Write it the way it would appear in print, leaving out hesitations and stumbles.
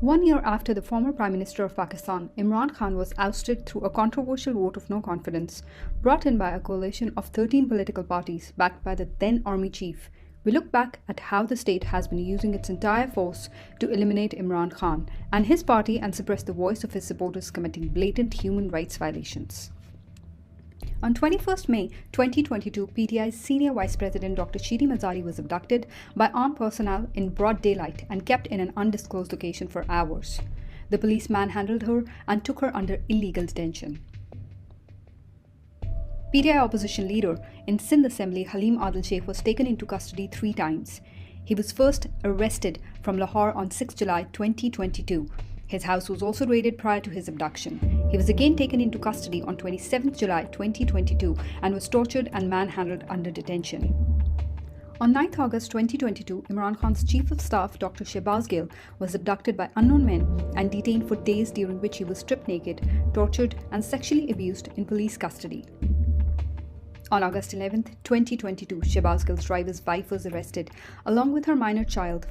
1 year after the former Prime Minister of Pakistan, Imran Khan, was ousted through a controversial vote of no confidence, brought in by a coalition of 13 political parties backed by the then army chief, we look back at how the state has been using its entire force to eliminate Imran Khan and his party and suppress the voice of his supporters committing blatant human rights violations. On 21st May 2022, PTI's senior vice president Dr. Shiri Mazari was abducted by armed personnel in broad daylight and kept in an undisclosed location for hours. The police manhandled her and took her under illegal detention. PTI opposition leader in Sindh Assembly Halim Adil Sheikh was taken into custody 3 times. He was first arrested from Lahore on 6 July 2022. His house was also raided prior to his abduction. He was again taken into custody on 27 July 2022 and was tortured and manhandled under detention. On 9 August 2022, Imran Khan's chief of staff, Dr. Shehbaz Gill, was abducted by unknown men and detained for days, during which he was stripped naked, tortured, and sexually abused in police custody. On August 11, 2022, Shehbaz Gill's driver's wife was arrested, along with her minor child,